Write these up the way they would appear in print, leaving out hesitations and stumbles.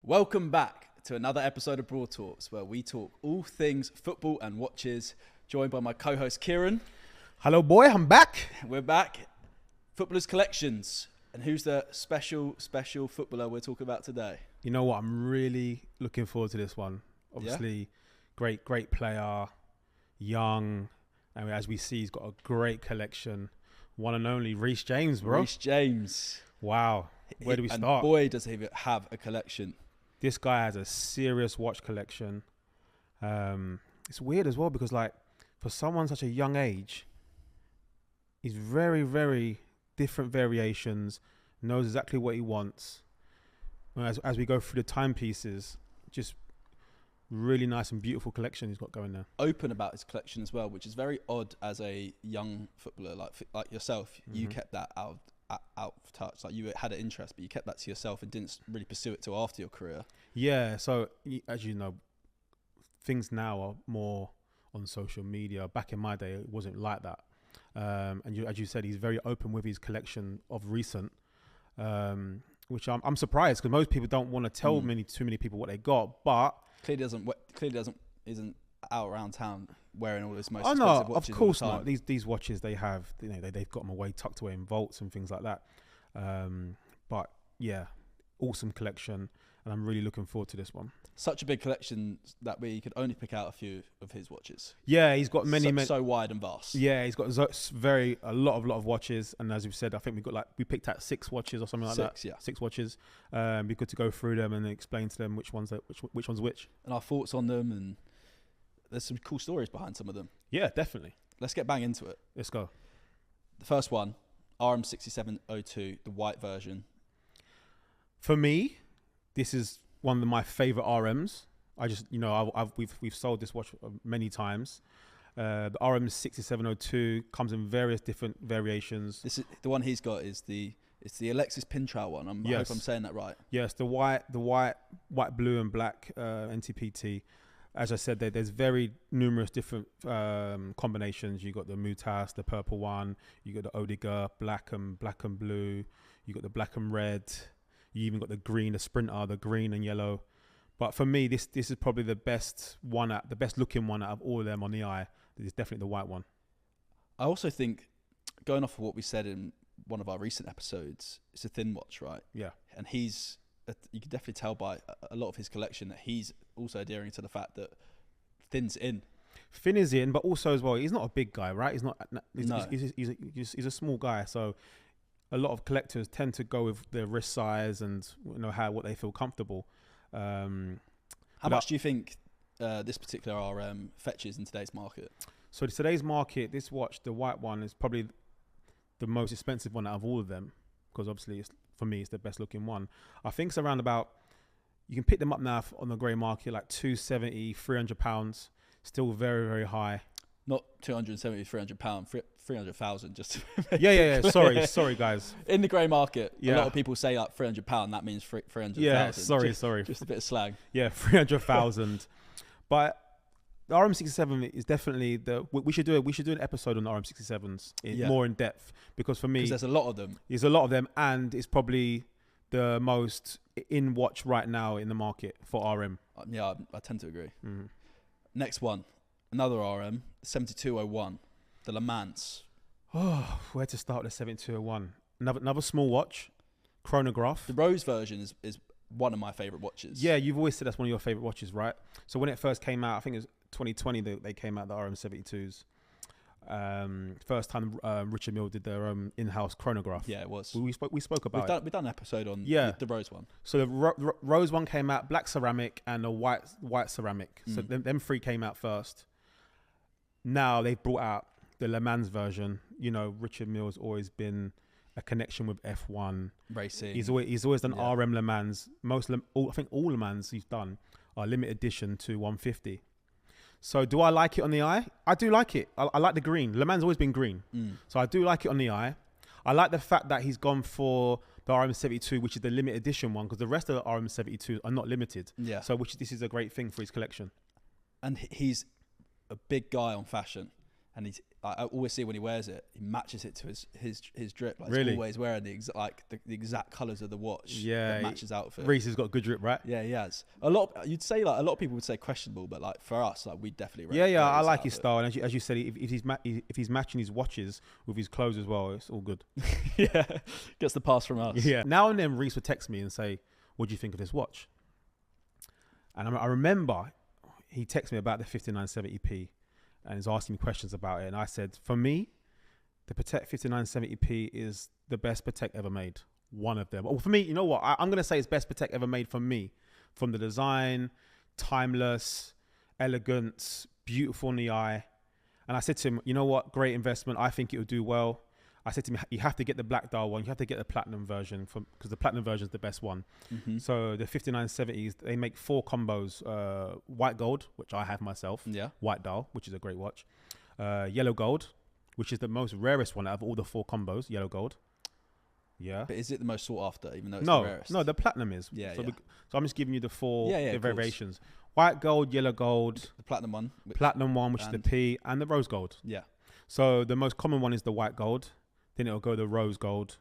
Welcome back to another episode of Broad Talks, where we talk all things football and watches, joined by my co-host Kieran. Hello, boy. I'm back. We're back. Footballers' collections. And who's the special footballer we're talking about today? You know what? I'm really looking forward to this one. Obviously, great player, young. And as we see, he's got a great collection. One and only Reece James, bro. Reece James. Wow. Where do we and start? Boy, does he have a collection. This guy has a serious watch collection. It's weird as well because, like, for someone such a young age, he's very, very different variations, knows exactly what he wants. As we go through the timepieces, just really nice and beautiful collection he's got going there. Open about his collection as well, which is very odd as a young footballer like yourself. Mm-hmm. You kept that out of touch. Like, you had an interest, but you kept that to yourself and didn't really pursue it till after your career. Yeah, so as you know, things now are more on social media. Back in my day, it wasn't like that. As you said, he's very open with his collection of recent, which I'm surprised because most people don't want to tell too many people what they got. But isn't out around town wearing all his most expensive watches. Of course not. These watches they have, they've got them away, tucked away in vaults and things like that. But yeah, awesome collection, and I'm really looking forward to this one. Such a big collection that we could only pick out a few of his watches. Yeah, he's got so wide and vast. Yeah, he's got a lot of watches, and as we've said, I think we picked out 6 watches or something like that. Yeah. 6 watches. Be good to go through them and explain to them which one's which, and our thoughts on them. And there's some cool stories behind some of them. Yeah, definitely. Let's get bang into it. Let's go. The first one, RM6702, the white version. For me, this is one of my favorite RMs. We've sold this watch many times. The RM6702 comes in various different variations. This is the one he's got. It's the Alexis Pintrao one. I hope I'm saying that right. Yes, the white, blue, and black NTPT. As I said, there's very numerous different combinations. You got the Mutas, the purple one. You got the Odiger, black and blue. You got the black and red. You even got the green, the Sprinter, the green and yellow. But for me, this is probably the best looking one out of all of them on the eye. It's definitely the white one. I also think, going off of what we said in one of our recent episodes, it's a thin watch, right? Yeah. And you can definitely tell by a lot of his collection that he's also adhering to the fact that thin's in. Thin is in, but also as well, he's not a big guy, right? He's not. He's a small guy, so a lot of collectors tend to go with their wrist size and what they feel comfortable. How much do you think this particular RM fetches in today's market? So today's market, this watch, the white one, is probably the most expensive one out of all of them, because obviously for me it's the best looking one. I think it's around about, you can pick them up now on the grey market like £270, £300, still very, very high. Not 270, £300, 300,000. Just yeah. Sorry, guys. In the grey market, a lot of people say like £300. That means 300,000. Yeah, sorry. Just a bit of slang. Yeah, 300,000. But the RM67 is definitely we should do an episode on the RM67s more in depth, because for me, there's a lot of them. There's a lot of them, and it's probably the most in watch right now in the market for RM. Yeah, I tend to agree. Mm-hmm. Next one. Another RM, 7201, the Le Mans. Oh, where to start with the 7201? Another small watch, chronograph. The rose version is one of my favourite watches. Yeah, you've always said that's one of your favourite watches, right? So when it first came out, I think it was 2020 they came out, the RM72s. First time Richard Mille did their own in-house chronograph. Yeah, it was. We spoke about it. We've done an episode on the rose one. So the rose one came out, black ceramic and a white ceramic. So them 3 came out first. Now they've brought out the Le Mans version. Richard Mille has always been a connection with F1 racing. He's always done RM Le Mans. I think all Le Mans he's done are limited edition to 150. So do I like it on the eye? I do like it. I like the green. Le Mans always been green. So I do like it on the eye. I like the fact that he's gone for the RM72, which is the limited edition one, because the rest of the RM72 are not limited. Yeah. So this is a great thing for his collection. And he's a big guy on fashion. And I always see when he wears it, he matches it to his drip. Like, Really? he's always wearing the exact colours of the watch. Yeah, that matches outfit. Reece has got good drip, right? Yeah, he has. You'd say like a lot of people would say questionable, but like for us, like we definitely. Yeah, I like his style, and as you said, if he's matching his watches with his clothes as well, it's all good. Yeah, gets the pass from us. Yeah. Now and then, Reece would text me and say, "What do you think of this watch?" And I remember he texted me about the 5970p and he's asking me questions about it. And I said, for me, the Patek 5970p is the best Patek ever made. One of them. Well, for me, you know what? I'm going to say it's best Patek ever made for me. From the design, timeless, elegance, beautiful in the eye. And I said to him, you know what? Great investment. I think it would do well. I said to him, you have to get the black dial one. You have to get the platinum version because the platinum version is the best one. Mm-hmm. So the 5970s, they make 4 combos. White gold, which I have myself. Yeah. White dial, which is a great watch. Yellow gold, which is the most rarest one out of all the 4 combos. Yellow gold. Yeah. But is it the most sought after, even though it's the rarest? No, the platinum is. Yeah, so, yeah. So I'm just giving you the 4 the variations. Course. White gold, yellow gold. The platinum one. Which is the P, and the rose gold. Yeah. So the most common one is the white gold. Then it'll go the rose gold,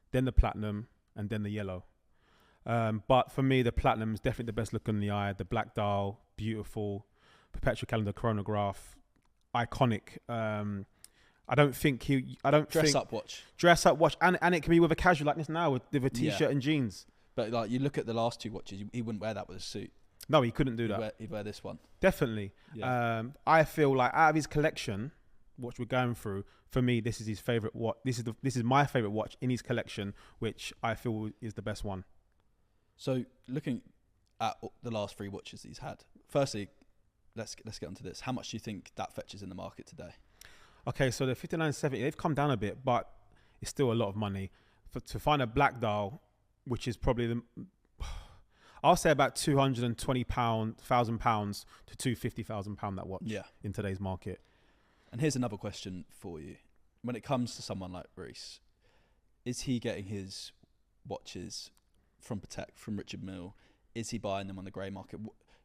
then the platinum, and then the yellow. But for me, the platinum is definitely the best look in the eye. The black dial, beautiful. Perpetual calendar chronograph, iconic. Dress up watch, and it can be with a casual like this now with a t-shirt and jeans. But like you look at the last 2 watches, he wouldn't wear that with a suit. No, he couldn't do that. He'd wear this one. Definitely. Yeah. I feel like out of his collection, what we're going through, for me, this is his favorite watch. This is my favorite watch in his collection, which I feel is the best one. So looking at the last 3 watches he's had, firstly, let's get onto this. How much do you think that fetches in the market today? Okay, so the 5970, they've come down a bit, but it's still a lot of money. To find a black dial, which is probably I'll say about £220,000 to £250,000 that watch in today's market. And here's another question for you. When it comes to someone like Reece, is he getting his watches from Patek, from Richard Mille? Is he buying them on the grey market?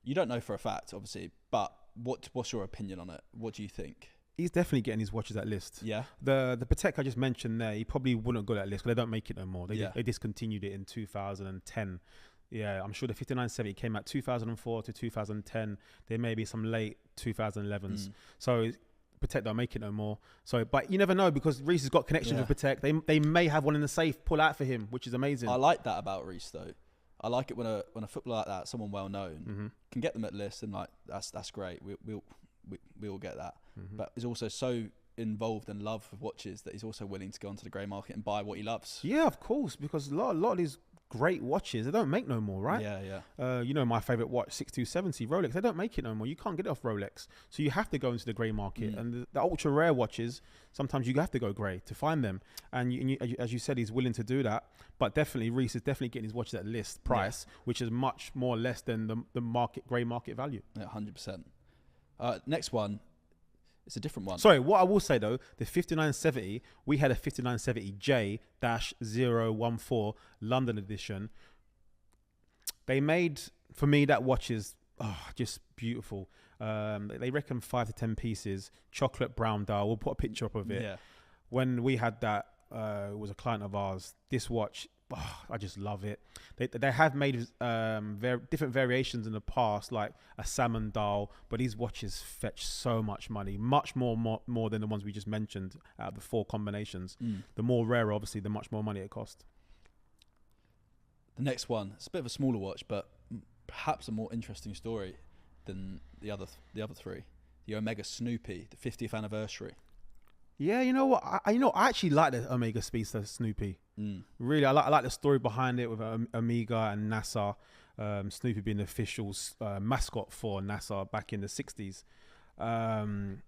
You don't know for a fact, obviously, but what's your opinion on it? What do you think? He's definitely getting his watches at list. Yeah. The Patek I just mentioned there, he probably wouldn't go that list because they don't make it no more. They discontinued it in 2010. Yeah, I'm sure the 5970 came out 2004 to 2010. There may be some late 2011s. So Patek don't make it no more. So, but you never know because Reece has got connections with Patek. They may have one in the safe pull out for him, which is amazing. I like that about Reece though. I like it when a footballer like that, someone well known, can get them at list and like that's great. We all get that. But he's also so involved in love with watches that he's also willing to go onto the grey market and buy what he loves. Yeah, of course, because a lot of these great watches, they don't make no more, right? Yeah. You know, my favorite watch, 6270 Rolex, they don't make it no more. You can't get it off Rolex. So you have to go into the grey market. And the ultra rare watches, sometimes you have to go grey to find them. And as you said, he's willing to do that. But definitely, Reece is definitely getting his watches at list price, which is much more less than the grey market value. Yeah, 100%. Next one. It's a different one. Sorry, what I will say though, the 5970, we had a 5970J-014 London edition. They made, for me, that watch is just beautiful. They reckon 5 to 10 pieces, chocolate brown dial. We'll put a picture up of it. Yeah. When we had that, it was a client of ours. This watch, I just love it. They have made different variations in the past, like a salmon dial, but these watches fetch so much money, much more than the ones we just mentioned out of the 4 combinations. The more rare, obviously, the much more money it costs. The next one, it's a bit of a smaller watch, but perhaps a more interesting story than the other 3. The Omega Snoopy, the 50th anniversary. Yeah, you know what? I actually like the Omega Speedster Snoopy. Really, I like the story behind it with Omega and NASA. Snoopy being the official mascot for NASA back in the 60s. To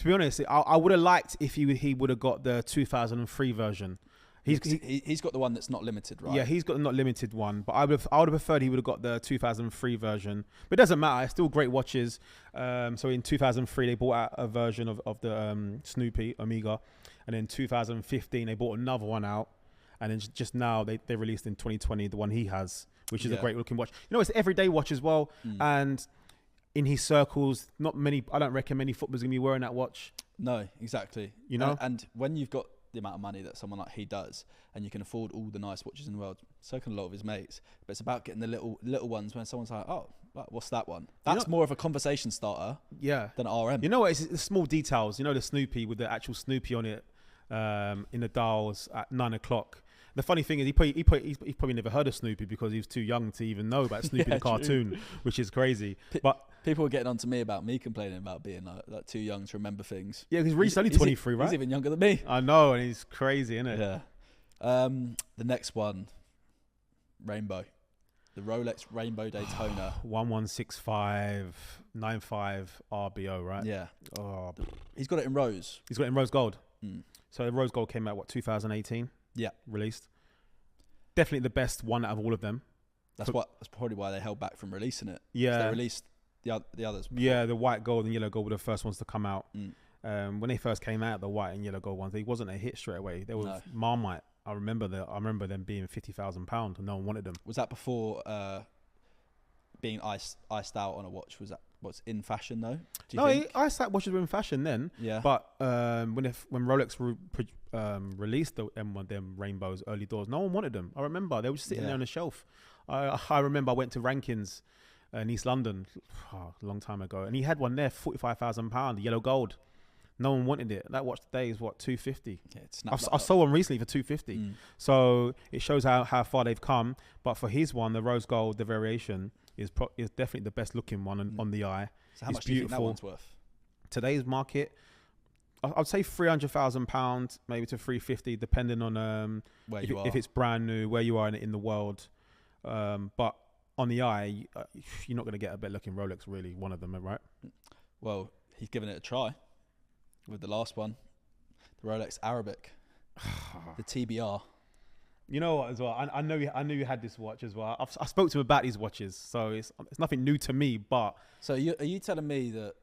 be honest, I would have liked if he would have got the 2003 version. He's got the one that's not limited, right? Yeah, he's got the not limited one, but I would have preferred he would have got the 2003 version. But it doesn't matter; it's still great watches. So in 2003, they brought out a version of the Snoopy Omega, and in 2015 they brought another one out, and then just now they released in 2020 the one he has, which is a great looking watch. You know, it's an everyday watch as well, and in his circles, I don't reckon many footballers gonna be wearing that watch. No, exactly. You know? And when you've got the amount of money that someone like he does, and you can afford all the nice watches in the world, so can a lot of his mates. But it's about getting the little ones when someone's like, oh, what's that one? That's more of a conversation starter than RM. You know what? It's the small details. You know, the Snoopy with the actual Snoopy on it in the dials at 9 o'clock. The funny thing is, he probably never heard of Snoopy because he was too young to even know about Snoopy the cartoon, which is crazy. But people were getting on to me about me complaining about being like too young to remember things. Yeah, because Reece only 23, right? He's even younger than me. I know, and he's crazy, isn't it? Yeah. The next one, Rainbow. The Rolex Rainbow Daytona. 116595 RBO, right? Yeah. Oh, he's got it in rose. He's got it in rose gold. Mm. So the rose gold came out, 2018? Yeah. Released. Definitely the best one out of all of them. That's probably why they held back from releasing it. Yeah. They released the others before. Yeah, the white gold and yellow gold were the first ones to come out. Mm. When they first came out, the white and yellow gold ones, they wasn't a hit straight away. They were Marmite. I remember them being £50,000 and no one wanted them. Was that before being iced out on a watch? Was that what's in fashion though? Iced out watches were in fashion then. Yeah. But when Rolex released them rainbows early doors, no one wanted them. I remember they were just sitting there on the shelf. I remember I went to Rankins in East London a long time ago, and he had one there, £45,000, yellow gold. No one wanted it. That watch today is what, $250. Yeah, I saw one recently for $250. So it shows how far they've come. But for his one, the rose gold, the variation is definitely the best looking one on the eye. So how much do you think that one's worth? Today's market, I'd say £300,000, maybe to $350,000, depending on if it's brand new, where you are in the world. But on the eye, you're not going to get a better looking Rolex, really, one of them, right? Well, he's given it a try. With the last one, the Rolex Arabic, the TBR. You know what? As well, I know you had this watch as well. I spoke to him about these watches, so it's nothing new to me. But so are you telling me that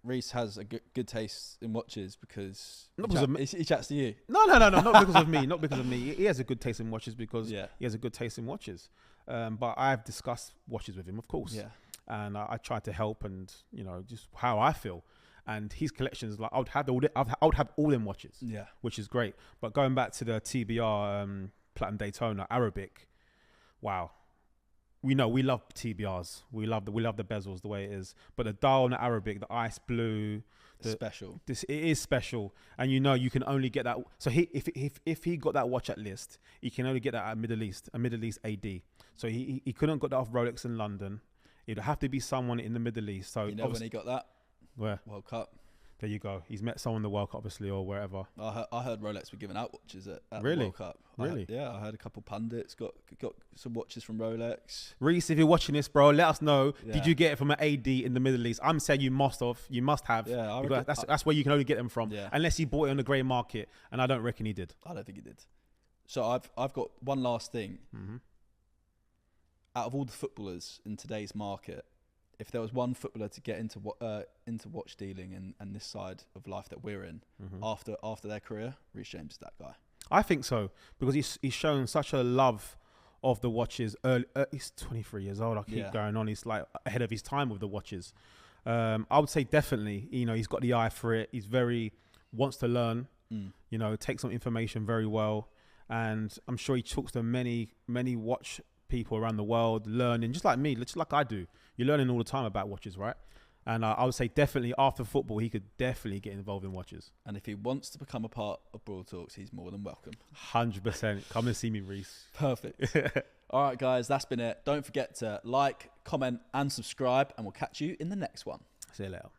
Reece has a good taste in watches because he chats to you? No, not because of me. Not because of me. He has a good taste in watches because he has a good taste in watches. But I've discussed watches with him, of course. Yeah. And I try to help and just how I feel. And his collections, like I would have all them watches, which is great. But going back to the TBR Platinum Daytona Arabic, wow, we love TBRs. We love the bezels the way it is. But the dial on the Arabic, the ice blue, special. It is special, and you can only get that. So if he got that watch at list, he can only get that at a Middle East AD. So he couldn't got that off Rolex in London. It'd have to be someone in the Middle East. So when he got that. Where? World Cup. There you go. He's met someone in the World Cup, obviously, or wherever. I heard Rolex were giving out watches at really? the World Cup. Really? I heard a couple pundits got some watches from Rolex. Reece, if you're watching this, bro, let us know. Yeah. Did you get it from an AD in the Middle East? I'm saying you must have. You must have. Yeah, that's where you can only get them from. Yeah. Unless he bought it on the grey market, and I don't reckon he did. I don't think he did. So I've got one last thing. Mm-hmm. Out of all the footballers in today's market, if there was one footballer to get into watch dealing and this side of life that we're in after their career, Reece James is that guy. I think so because he's shown such a love of the watches. He's 23 years old. I keep going on. He's like ahead of his time with the watches. I would say definitely. He's got the eye for it. He's wants to learn. Takes some information very well, and I'm sure he talks to many watch people around the world, learning just like me, just like I do. You're learning all the time about watches, right? And I would say definitely after football, he could definitely get involved in watches. And if he wants to become a part of Broad Talks, he's more than welcome. 100%. Come and see me, Reece. Perfect. All right, guys, that's been it. Don't forget to like, comment, and subscribe, and we'll catch you in the next one. See you later.